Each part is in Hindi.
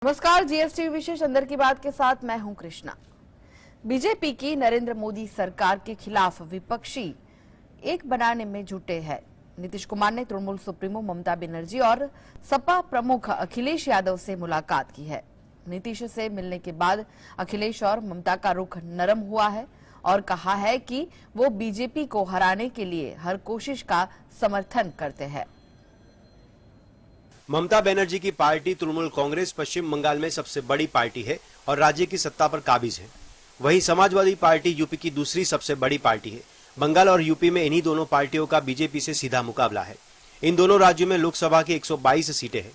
नमस्कार, जीएसटी विशेष अंदर की बात के साथ मैं हूं कृष्णा। बीजेपी की नरेंद्र मोदी सरकार के खिलाफ विपक्षी एक बनाने में जुटे हैं। नीतीश कुमार ने तृणमूल सुप्रीमो ममता बनर्जी और सपा प्रमुख अखिलेश यादव से मुलाकात की है। नीतीश से मिलने के बाद अखिलेश और ममता का रुख नरम हुआ है और कहा है कि वो बीजेपी को हराने के लिए हर कोशिश का समर्थन करते हैं। ममता बनर्जी की पार्टी तृणमूल कांग्रेस पश्चिम बंगाल में सबसे बड़ी पार्टी है और राज्य की सत्ता पर काबिज है। वहीं समाजवादी पार्टी यूपी की दूसरी सबसे बड़ी पार्टी है। बंगाल और यूपी में इन्हीं दोनों पार्टियों का बीजेपी से सीधा मुकाबला है। इन दोनों राज्यों में लोकसभा की 122 सीटें हैं।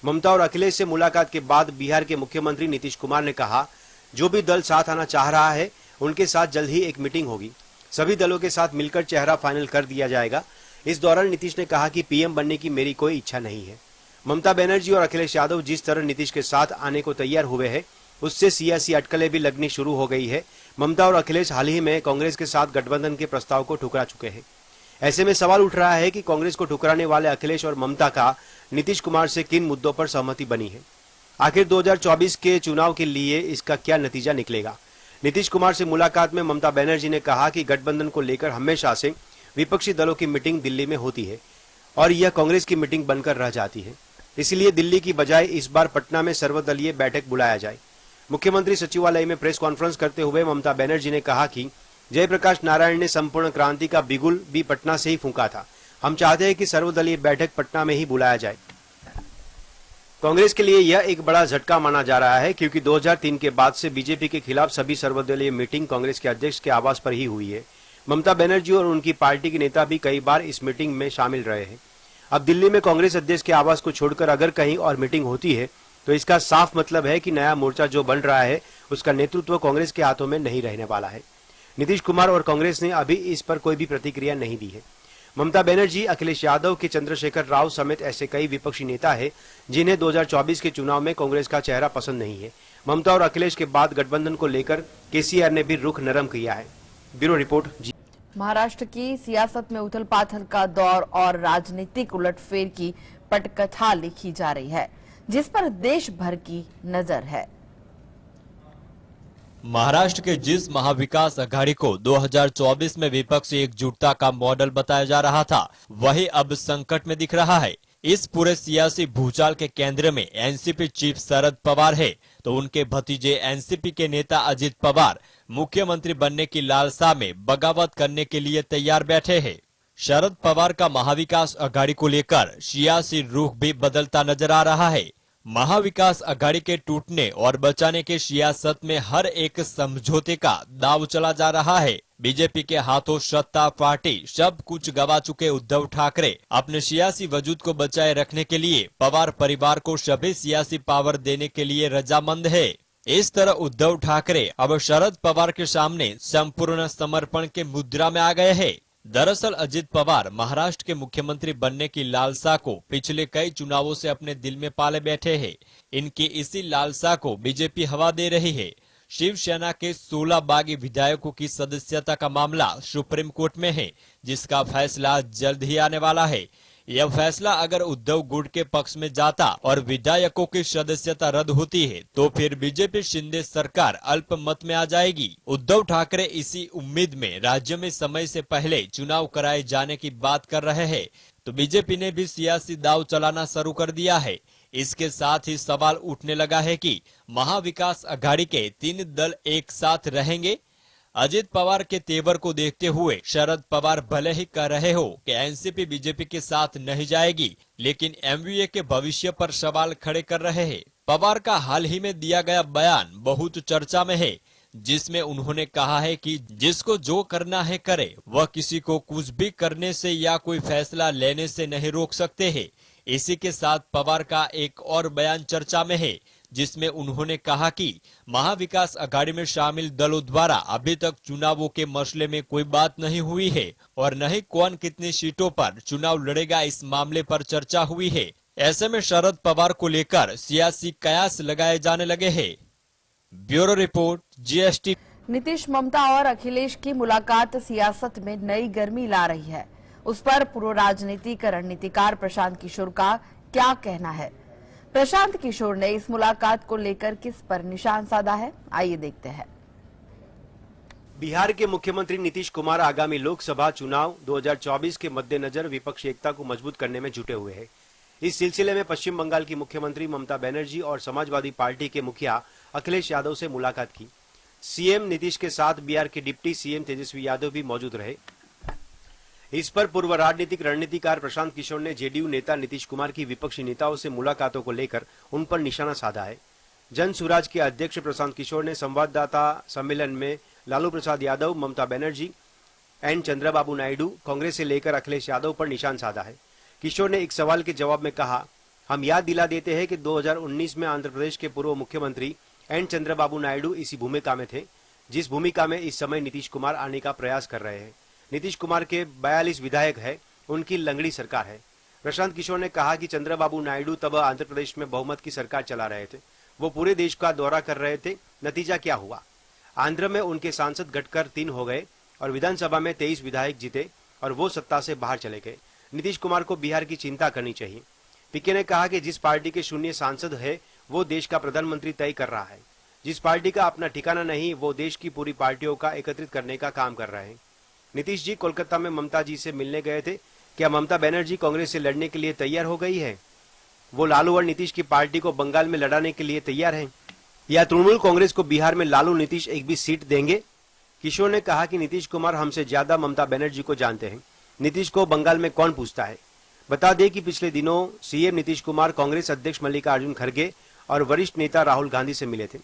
ममता और अखिलेश से मुलाकात के बाद बिहार के मुख्यमंत्री नीतीश कुमार ने कहा, जो भी दल साथ आना चाह रहा है उनके साथ जल्द ही एक मीटिंग होगी। सभी दलों के साथ मिलकर चेहरा फाइनल कर दिया जाएगा। इस दौरान नीतीश ने कहा कि पीएम बनने की मेरी कोई इच्छा नहीं है। ममता बनर्जी और अखिलेश यादव जिस तरह नीतीश के साथ आने को तैयार हुए हैं, उससे सियासी अटकलें भी लगनी शुरू हो गई है। ममता और अखिलेश हाल ही में कांग्रेस के साथ गठबंधन के प्रस्ताव को ठुकरा चुके हैं। ऐसे में सवाल उठ रहा है कि कांग्रेस को ठुकराने वाले अखिलेश और ममता का नीतीश कुमार से किन मुद्दों पर सहमति बनी है। आखिर 2024 के चुनाव के लिए इसका क्या नतीजा निकलेगा। नीतीश कुमार से मुलाकात में ममता बनर्जी ने कहा कि गठबंधन को लेकर हमेशा से विपक्षी दलों की मीटिंग दिल्ली में होती है और यह कांग्रेस की मीटिंग बनकर रह जाती है। इसलिए दिल्ली की बजाय इस बार पटना में सर्वदलीय बैठक बुलाया जाए। मुख्यमंत्री सचिवालय में प्रेस कॉन्फ्रेंस करते हुए ममता बनर्जी ने कहा कि जयप्रकाश नारायण ने संपूर्ण क्रांति का बिगुल भी पटना से ही फूंका था। हम चाहते हैं कि सर्वदलीय बैठक पटना में ही बुलाया जाए। कांग्रेस के लिए यह एक बड़ा झटका माना जा रहा है, क्योंकि 2003 के बाद से बीजेपी के खिलाफ सभी सर्वदलीय मीटिंग कांग्रेस के अध्यक्ष के आवास पर ही हुई है। ममता बनर्जी और उनकी पार्टी के नेता भी कई बार इस मीटिंग में शामिल रहे हैं। अब दिल्ली में कांग्रेस अध्यक्ष के आवास को छोड़कर अगर कहीं और मीटिंग होती है तो इसका साफ मतलब है कि नया मोर्चा जो बन रहा है उसका नेतृत्व कांग्रेस के हाथों में नहीं रहने वाला है। नीतीश कुमार और कांग्रेस ने अभी इस पर कोई भी प्रतिक्रिया नहीं दी है। ममता बनर्जी, अखिलेश यादव के चंद्रशेखर राव समेत ऐसे कई विपक्षी नेता है जिन्हें 2024 के चुनाव में कांग्रेस का चेहरा पसंद नहीं है। ममता और अखिलेश के बाद गठबंधन को लेकर केसीआर ने भी रुख नरम किया है। Bureau report. महाराष्ट्र की सियासत में उथल पाथल का दौर और राजनीतिक उलटफेर की पटकथा लिखी जा रही है, जिस पर देश भर की नजर है। महाराष्ट्र के जिस महाविकास अघाड़ी को 2024 में विपक्षी एकजुटता का मॉडल बताया जा रहा था, वही अब संकट में दिख रहा है। इस पूरे सियासी भूचाल के केंद्र में एनसीपी चीफ शरद पवार है, तो उनके भतीजे एनसीपी के नेता अजित पवार मुख्यमंत्री बनने की लालसा में बगावत करने के लिए तैयार बैठे हैं। शरद पवार का महाविकास अघाड़ी को लेकर सियासी रुख भी बदलता नजर आ रहा है। महाविकास अघाड़ी के टूटने और बचाने के सियासत में हर एक समझौते का दाव चला जा रहा है। बीजेपी के हाथों सत्ता पार्टी सब कुछ गवा चुके उद्धव ठाकरे अपने सियासी वजूद को बचाए रखने के लिए पवार परिवार को सभी सियासी पावर देने के लिए रजामंद है। इस तरह उद्धव ठाकरे अब शरद पवार के सामने संपूर्ण समर्पण के मुद्रा में आ गए हैं। दरअसल अजित पवार महाराष्ट्र के मुख्यमंत्री बनने की लालसा को पिछले कई चुनावों से अपने दिल में पाले बैठे हैं। इनकी इसी लालसा को बीजेपी हवा दे रही है। शिवसेना के 16 बागी विधायकों की सदस्यता का मामला सुप्रीम कोर्ट में है, जिसका फैसला जल्द ही आने वाला है। यह फैसला अगर उद्धव गुट के पक्ष में जाता और विधायकों की सदस्यता रद्द होती है तो फिर बीजेपी शिंदे सरकार अल्पमत में आ जाएगी। उद्धव ठाकरे इसी उम्मीद में राज्य में समय से पहले चुनाव कराए जाने की बात कर रहे हैं, तो बीजेपी ने भी सियासी दाव चलाना शुरू कर दिया है। इसके साथ ही सवाल उठने लगा है कि महाविकास अघाड़ी के 3 दल एक साथ रहेंगे। अजित पवार के तेवर को देखते हुए शरद पवार भले ही कह रहे हो कि एनसीपी बीजेपी के साथ नहीं जाएगी, लेकिन एमवीए के भविष्य पर सवाल खड़े कर रहे हैं। पवार का हाल ही में दिया गया बयान बहुत चर्चा में है, जिसमें उन्होंने कहा है कि जिसको जो करना है करे, वह किसी को कुछ भी करने से या कोई फैसला लेने से नहीं रोक सकते हैं। इसी के साथ पवार का एक और बयान चर्चा में है, जिसमें उन्होंने कहा कि महाविकास अघाड़ी में शामिल दलों द्वारा अभी तक चुनावों के मसले में कोई बात नहीं हुई है और न ही कौन कितनी सीटों पर चुनाव लड़ेगा इस मामले पर चर्चा हुई है। ऐसे में शरद पवार को लेकर सियासी कयास लगाए जाने लगे हैं। Bureau report, GST. Nitish, Mamata और अखिलेश की मुलाकात सियासत में नई गर्मी ला रही है। उस पर पूर्व राजनीतिक रणनीतिकार प्रशांत किशोर का क्या कहना है। प्रशांत किशोर ने इस मुलाकात को लेकर किस पर निशान साधा है, आइए देखते हैं। बिहार के मुख्यमंत्री नीतीश कुमार आगामी लोकसभा चुनाव 2024 के मद्देनजर विपक्षी एकता को मजबूत करने में जुटे हुए हैं। इस सिलसिले में पश्चिम बंगाल की मुख्यमंत्री ममता बनर्जी और समाजवादी पार्टी के मुखिया अखिलेश यादव से मुलाकात की। सीएम नीतीश के साथ बिहार के डिप्टी सीएम तेजस्वी यादव भी मौजूद रहे। इस पर पूर्व राजनीतिक रणनीतिकार प्रशांत किशोर ने जेडीयू नेता नीतीश कुमार की विपक्षी नेताओं से मुलाकातों को लेकर उन पर निशाना साधा है। जन सुराज के अध्यक्ष प्रशांत किशोर ने संवाददाता सम्मेलन में लालू प्रसाद यादव, ममता बनर्जी, एन चंद्रबाबू नायडू, कांग्रेस से लेकर अखिलेश यादव पर निशान साधा है। किशोर ने एक सवाल के जवाब में कहा, हम याद दिला देते हैं कि 2019 में आंध्र प्रदेश के पूर्व मुख्यमंत्री एन चंद्रबाबू नायडू इसी भूमिका में थे, जिस भूमिका में इस समय नीतीश कुमार आने का प्रयास कर रहे हैं। नीतीश कुमार के 42 विधायक है, उनकी लंगड़ी सरकार है। प्रशांत किशोर ने कहा कि चंद्रबाबू नायडू तब आंध्र प्रदेश में बहुमत की सरकार चला रहे थे, वो पूरे देश का दौरा कर रहे थे। नतीजा क्या हुआ? आंध्र में उनके सांसद घटकर 3 हो गए और विधानसभा में 23 विधायक जीते और वो सत्ता से बाहर चले गए। नीतीश कुमार को बिहार की चिंता करनी चाहिए। पीके ने कहा कि जिस पार्टी के 0 सांसद है वो देश का प्रधानमंत्री तय कर रहा है। जिस पार्टी का अपना ठिकाना नहीं वो देश की पूरी पार्टियों का एकत्रित करने का काम कर रहे हैं। नीतीश जी कोलकाता में ममता जी से मिलने गए थे। क्या ममता बनर्जी कांग्रेस से लड़ने के लिए तैयार हो गई है? वो लालू और नीतीश की पार्टी को बंगाल में लड़ाने के लिए तैयार हैं? या तृणमूल कांग्रेस को बिहार में लालू नीतीश एक भी सीट देंगे? किशोर ने कहा कि नीतीश कुमार हमसे ज्यादा ममता बनर्जी को जानते हैं। नीतीश को बंगाल में कौन पूछता है? बता दें कि पिछले दिनों सीएम नीतीश कुमार कांग्रेस अध्यक्ष मल्लिकार्जुन खड़गे और वरिष्ठ नेता राहुल गांधी से मिले थे।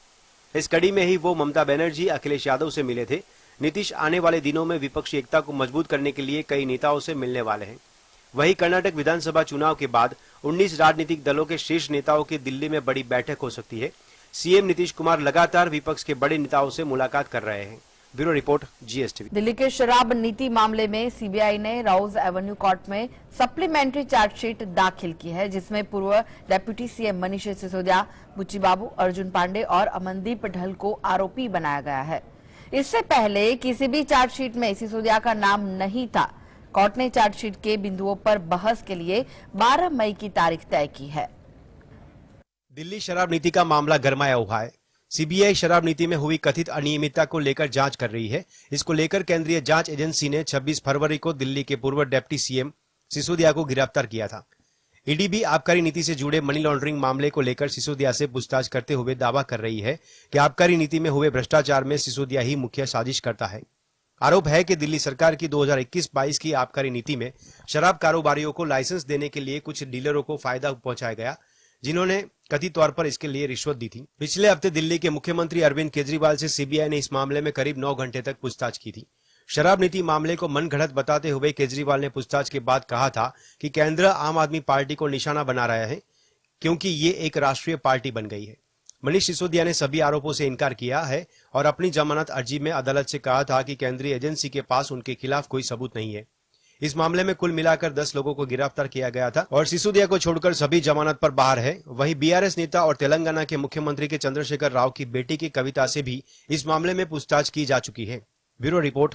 इस कड़ी में ही वो ममता बनर्जी, अखिलेश यादव से मिले थे। नीतीश आने वाले दिनों में विपक्षी एकता को मजबूत करने के लिए कई नेताओं से मिलने वाले हैं। वहीं कर्नाटक विधानसभा चुनाव के बाद 19 राजनीतिक दलों के शीर्ष नेताओं की दिल्ली में बड़ी बैठक हो सकती है। सीएम नीतीश कुमार लगातार विपक्ष के बड़े नेताओं से मुलाकात कर रहे हैं। Bureau report, GSTV. दिल्ली के शराब नीति मामले में सीबीआई ने राउज एवेन्यू कोर्ट में सप्लीमेंट्री चार्जशीट दाखिल की है, जिसमें पूर्व डेप्यूटी सीएम मनीष सिसोदिया, बुच्ची बाबू, अर्जुन पांडे और अमनदीप ढल को आरोपी बनाया गया है। इससे पहले किसी भी चार्जशीट में सिसोदिया का नाम नहीं था। कोर्ट ने चार्जशीट के बिंदुओं पर बहस के लिए 12 मई की तारीख तय की है। दिल्ली शराब नीति का मामला गरमाया हुआ है। सीबीआई शराब नीति में हुई कथित अनियमितता को लेकर जांच कर रही है। इसको लेकर केंद्रीय जांच एजेंसी ने 26 फरवरी को दिल्ली के पूर्व डिप्टी सीएम सिसोदिया को गिरफ्तार किया था। ईडी भी आबकारी नीति से जुड़े मनी लॉन्ड्रिंग मामले को लेकर सिसोदिया से पूछताछ करते हुए दावा कर रही है कि आबकारी नीति में हुए भ्रष्टाचार में सिसोदिया ही मुख्य साजिश करता है। आरोप है कि दिल्ली सरकार की 2021-22 की आबकारी नीति में शराब कारोबारियों को लाइसेंस देने के लिए कुछ डीलरों को फायदा पहुंचाया गया, जिन्होंने कथित तौर पर इसके लिए रिश्वत दी थी। पिछले हफ्ते दिल्ली के मुख्यमंत्री अरविंद केजरीवाल से सीबीआई ने इस मामले में करीब 9 घंटे तक पूछताछ की थी। शराब नीति मामले को मनगढ़ंत बताते हुए केजरीवाल ने पूछताछ के बाद कहा था कि केंद्र आम आदमी पार्टी को निशाना बना रहा है, क्योंकि ये एक राष्ट्रीय पार्टी बन गई है। मनीष सिसोदिया ने सभी आरोपों से इनकार किया है और अपनी जमानत अर्जी में अदालत से कहा था कि केंद्रीय एजेंसी के पास उनके खिलाफ कोई सबूत नहीं है। इस मामले में कुल मिलाकर 10 लोगों को गिरफ्तार किया गया था और सिसोदिया को छोड़कर सभी जमानत पर बाहर है। वहीं बीआरएस नेता और तेलंगाना के मुख्यमंत्री के चंद्रशेखर राव की बेटी की कविता से भी इस मामले में पूछताछ की जा चुकी है। Bureau report,